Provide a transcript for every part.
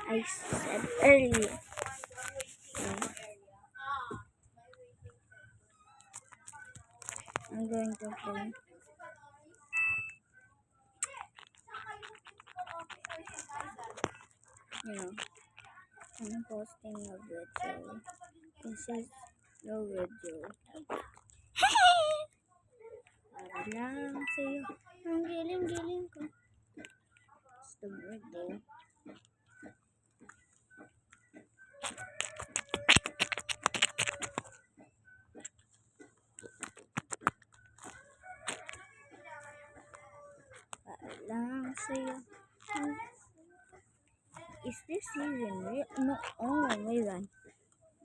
I said earlier. I'm going to play. I'm posting a video. This is the video. Para lang sa'yo. Ang giling-giling ko. It's the video. Para lang sa'yo. Is this even real? No. Oh, wait on.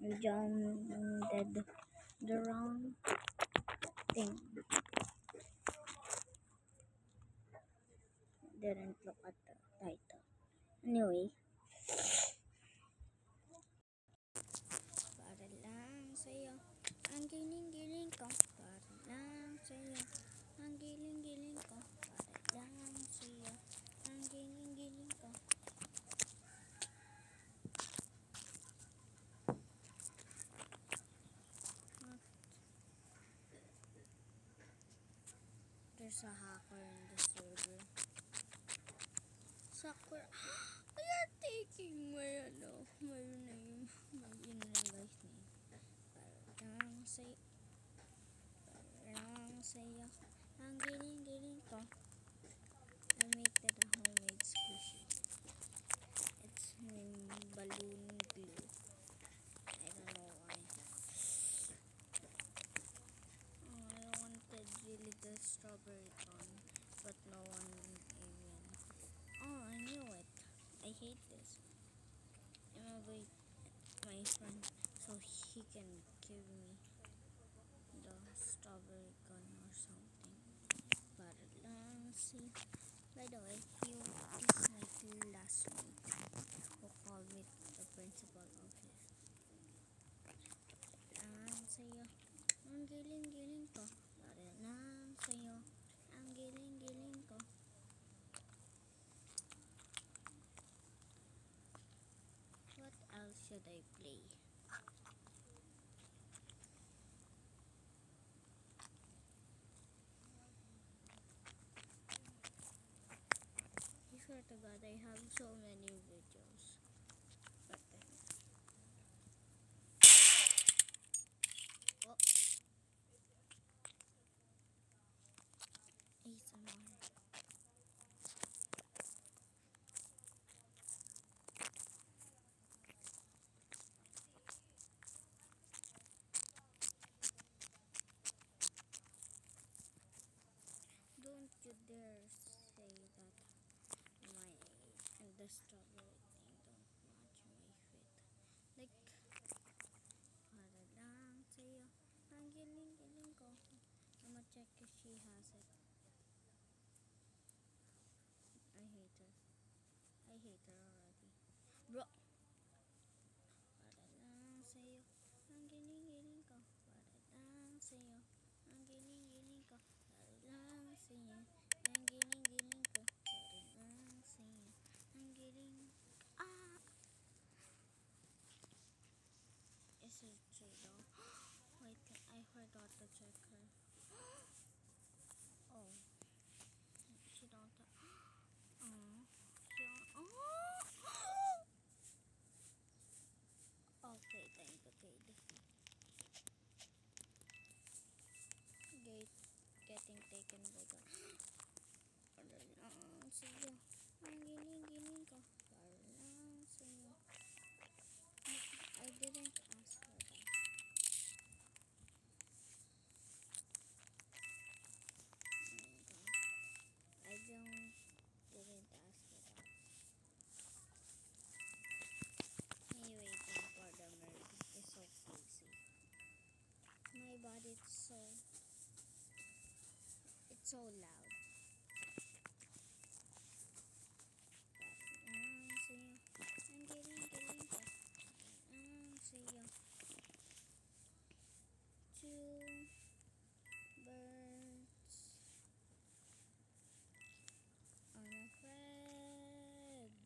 I did the wrong thing. Didn't look at the title. Anyway. Para lang sa'yo. Ang giling-giling ko. Para lang sa'yo. Ang giling-giling ko. Para lang sa'yo. Ang giling-giling ko. There's a hacker in the server. Sakura. They are taking my name. My in-real-life name. Para lang sa'yo. Para lang sa'yo. Ang giling-giling ko. I made that a homemade squishy. It's balloon glue. I don't know why. I wanted really the strawberry cone, but no one even. Oh, I knew it. I hate this. I'm gonna wait my friend so he can give me the strawberry cone or something. Para lang see. By the way, he is my classmate who called me the principal office. Lang sa'yo. Ang giling-giling ko. Para lang sa'yo. Ang giling-giling ko. What else should I play? I swear to God, I have so many videos. But oh, ASMR. Don't you dare say that the strawberry thing don't match my fit. Like, para lang sa'yo. Ang giling-giling ko. I'ma check if she has it. I hate her. I hate her already. Bro! Para lang sa'yo. Ang giling-giling ko. Para lang sa'yo. Ang giling-giling ko. Para lang sa'yo. Ang giling-giling ko. Para lang sa'yo. Ang giling... Ah! Is it Jado? Wait, I forgot to check her. Oh. She don't... Oh. Okay, thank you, Kade. Getting taken by God. Para lang sa'yo. Ang giling-giling ko. Para lang sa'yo. I didn't ask for that. I didn't ask for that. Me waiting for the merge is so crazy. My body it's so loud. Ang giling-giling ko. Sa'yo. Two birds on a feather.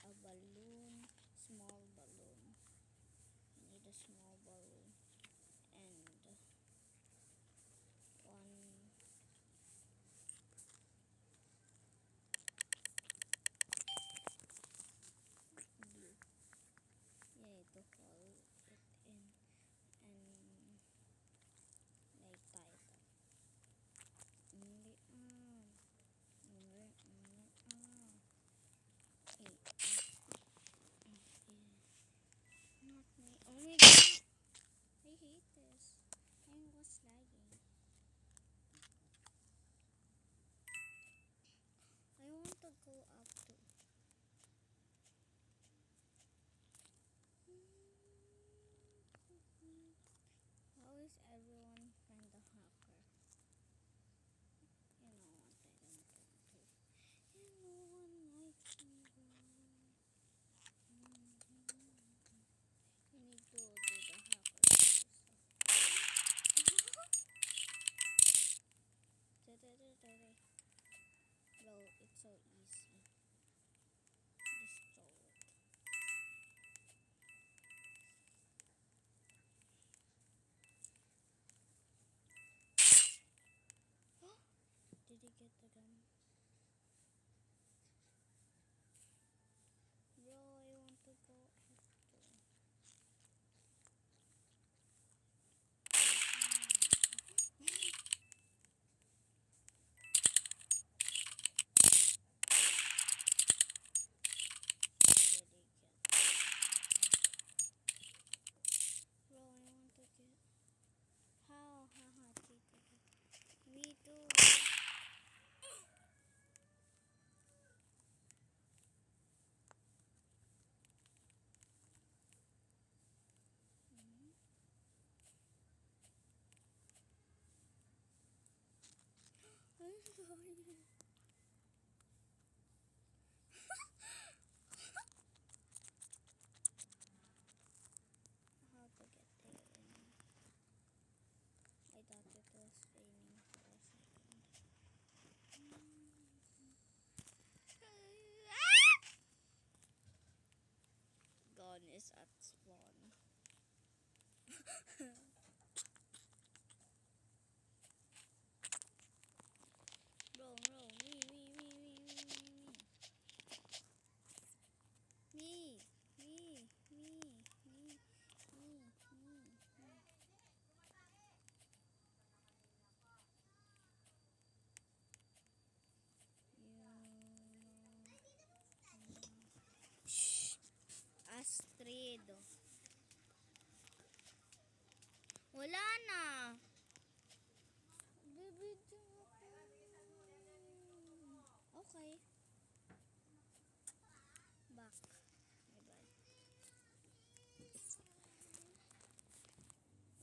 a balloon, small balloon. I need a small balloon and one blue. You need to hold it in and like tie it up. Hindi, hindi, Hey, not me. Oh my god! I hate this. I was lagging. I want to go up to. How is everyone kind of hacker? You know what? I don't want to. And no one likes me. You need to do the hacker stuff. Bro, it's so easy. Just throw it. Did he get the gun? Bro, I want to go up to. Did he get? Bro, I want to get. How? Haha, cheated. Me too. I'm sorry. How to get there? I thought it was raining for a second. Gun is at spawn. Bro, me. Me. Shh. Astrid. Wala na. Bibidyo ako. Okay. Back. Bye-bye.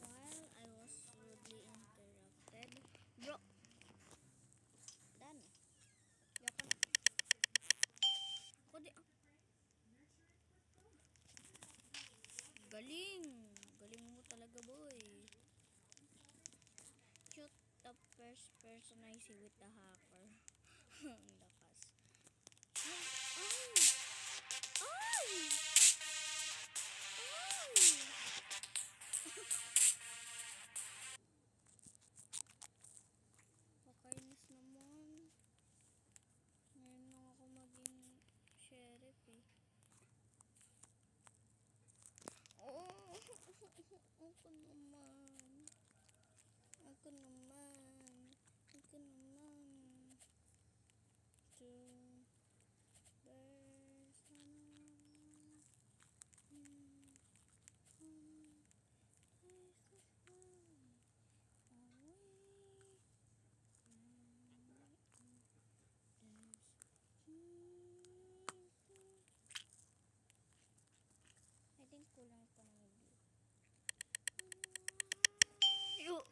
While I was rudely interrupted. Bro. Done. Yoko na. Ako di. Galing. Galing mo talaga, boy. Shoot the first person I see with the hacker. Ang lakas. Ay! Ay! Ay! Kakainis naman. Ngayon lang ako maging sheriff eh. Oh! Ako naman. Ako naman. Ako naman. To there's I think kulang pa ng blue.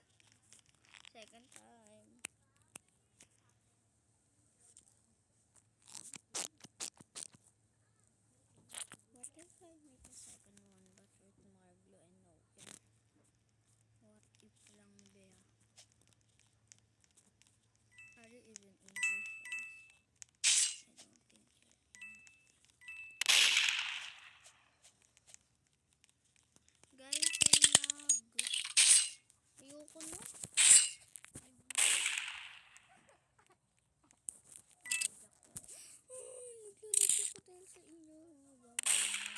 Second time. What if I make a second one but with more blue and no pink? What if lang, Bea? Are you even in?